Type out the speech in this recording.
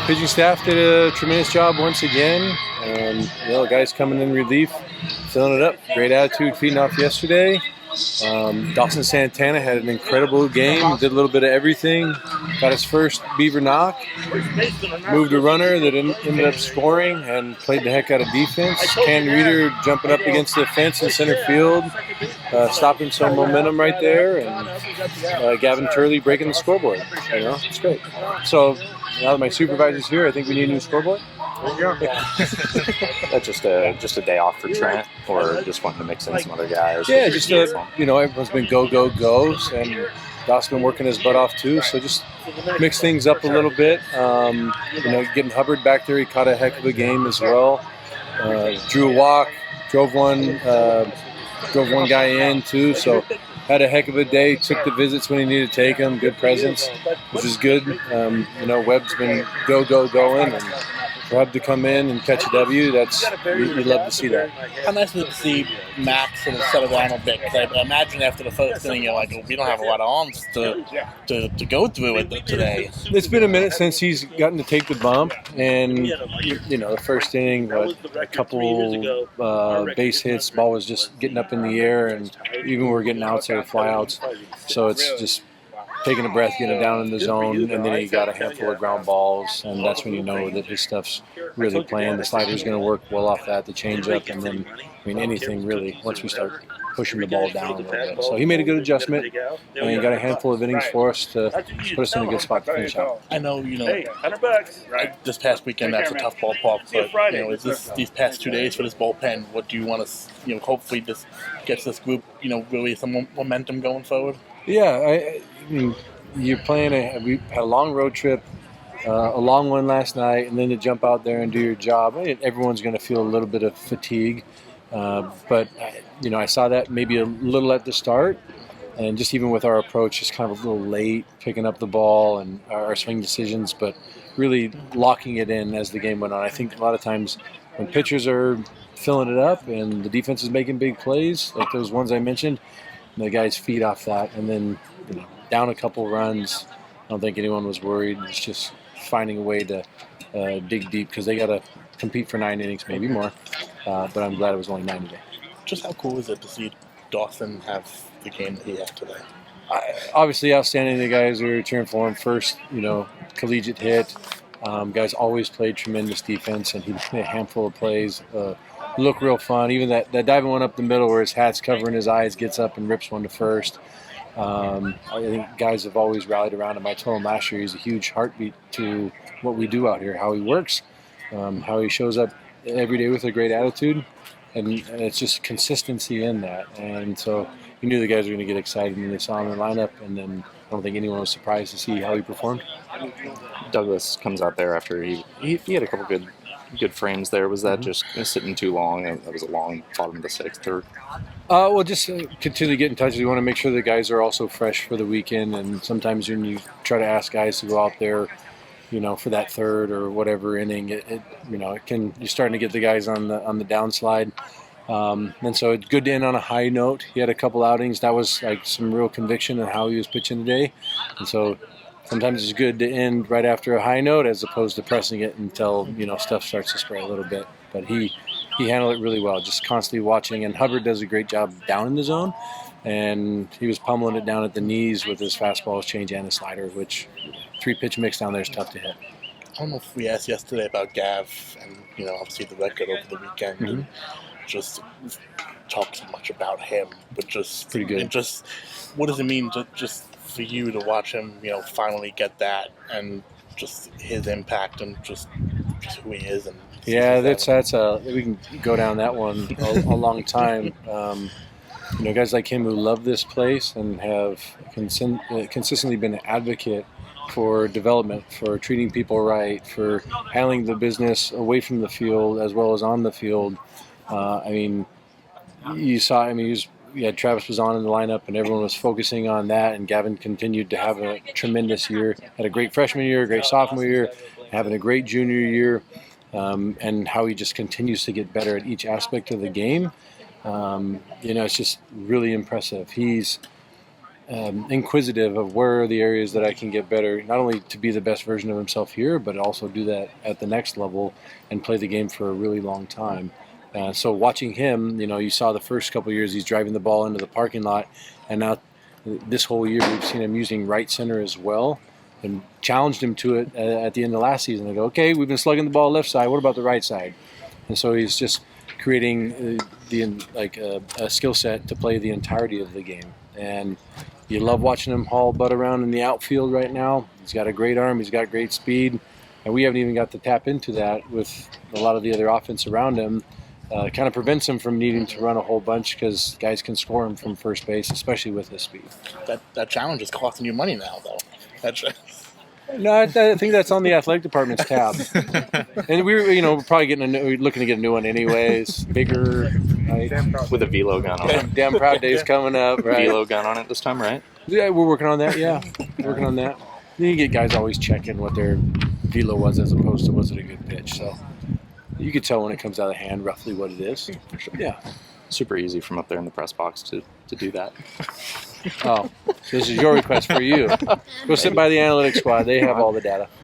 pitching staff did a tremendous job once again. Guys coming in relief, filling it up. Great attitude, feeding off yesterday. Dawson Santana had an incredible game, did a little bit of everything, got his first Beaver knock, moved a runner that ended up scoring and played the heck out of defense. Ken Reeder jumping up against the fence in center field, stopping some momentum right there, and Gavin Turley breaking the scoreboard. It's great. So now that my supervisor's here, I think we need a new scoreboard. There you go. That's just a day off for Trent, or just wanting to mix in some other guys? Yeah, just everyone's been go, and Dawson's been working his butt off too, so just mix things up a little bit. Getting Hubard back there, he caught a heck of a game as well. Drew a walk, drove one guy in too, so had a heck of a day. Took the visits when he needed to take them. Good presence, which is good. Webb's been going, and for Hub to come in and catch a W, we love to see that. How nice was it to see Max sort of settle down a bit? Because I imagine after the first inning, you're like, we don't have a lot of arms to go through it today. It's been a minute since he's gotten to take the bump, and the first inning, a couple base hits, ball was just getting up in the air, and even we were getting outside flyouts. So it's just taking a breath, getting it down in the zone, and then he got a handful of ground balls, and that's when you know that his stuff's really playing. The slider's going to work well off that, the changeup, and then, anything really, once we start pushing the ball down a little bit. So he made a good adjustment, and he got a handful of innings for us to put us in a good spot to finish out. I know, this past weekend, that's a tough ballpark, but, these past 2 days for this bullpen, what do you want to, hopefully this gets this group, really some momentum going forward? Yeah, you're playing we had a long road trip, a long one last night, and then to jump out there and do your job. Everyone's going to feel a little bit of fatigue, but I saw that maybe a little at the start, and just even with our approach, just kind of a little late picking up the ball and our swing decisions, but really locking it in as the game went on. I think a lot of times when pitchers are filling it up and the defense is making big plays, like those ones I mentioned, the guys feed off that, and then down a couple runs, I don't think anyone was worried. It's just finding a way to dig deep, because they got to compete for 9 innings, maybe more. But I'm glad it was only 9 today. Just how cool is it to see Dawson have the game that he had today? Obviously outstanding. The guys are cheering for him. First, collegiate hit. Guys always played tremendous defense, and he made a handful of plays. Look real fun. Even that diving one up the middle where his hat's covering his eyes, gets up and rips one to first. I think guys have always rallied around him. I told him last year he's a huge heartbeat to what we do out here, how he works, how he shows up every day with a great attitude, and it's just consistency in that. And so you knew the guys were going to get excited when they saw him in the lineup, and then I don't think anyone was surprised to see how he performed. Douglas comes out there after he had a couple good frames there. Was that just sitting too long? That was a long bottom of the 6th, or? Just continue to get in touch. We want to make sure the guys are also fresh for the weekend, and sometimes when you try to ask guys to go out there, for that third or whatever inning, you're starting to get the guys on the downslide. And so it's good to end on a high note. He had a couple outings. That was like some real conviction in how he was pitching today. And so sometimes it's good to end right after a high note as opposed to pressing it until, stuff starts to spray a little bit. But he handled it really well, just constantly watching. And Hubbard does a great job down in the zone. And he was pummeling it down at the knees with his fastball, his change, and his slider, which 3-pitch mix down there is tough to hit. I don't know if we asked yesterday about Gav and, obviously the record over the weekend. And just talk so much about him, but just pretty good. And just what does it mean just for you to watch him, finally get that, and just his impact and just who he is? And yeah, that's we can go down that one a long time. Guys like him who love this place and have consistently been an advocate for development, for treating people right, for handling the business away from the field as well as on the field. You saw, Travis was on in the lineup and everyone was focusing on that, and Gavin continued to have a tremendous year. Had a great freshman year, a great sophomore year, having a great junior year, and how he just continues to get better at each aspect of the game. It's just really impressive. inquisitive of where are the areas that I can get better, not only to be the best version of himself here, but also do that at the next level and play the game for a really long time. So watching him, you saw the first couple of years he's driving the ball into the parking lot, and now this whole year we've seen him using right center as well, and challenged him to it at the end of last season. I go, okay, we've been slugging the ball left side. What about the right side? And so he's just creating a skill set to play the entirety of the game. And you love watching him haul butt around in the outfield right now. He's got a great arm. He's got great speed. And we haven't even got to tap into that with a lot of the other offense around him. Kind of prevents him from needing to run a whole bunch because guys can score him from first base, especially with his speed. That challenge is costing you money now, though. No, I think that's on the athletic department's tab. And we're probably looking to get a new one anyways. Bigger, right? With a velo gun on it. Damn Proud Day's coming up, right? Velo gun on it this time, right? Yeah, we're working on that, yeah. Working on that. You get guys always checking what their velo was as opposed to was it a good pitch. So you can tell when it comes out of the hand roughly what it is. Yeah. Super easy from up there in the press box to do that. Oh, so this is your request for you. Go sit by the analytics squad. They have all the data.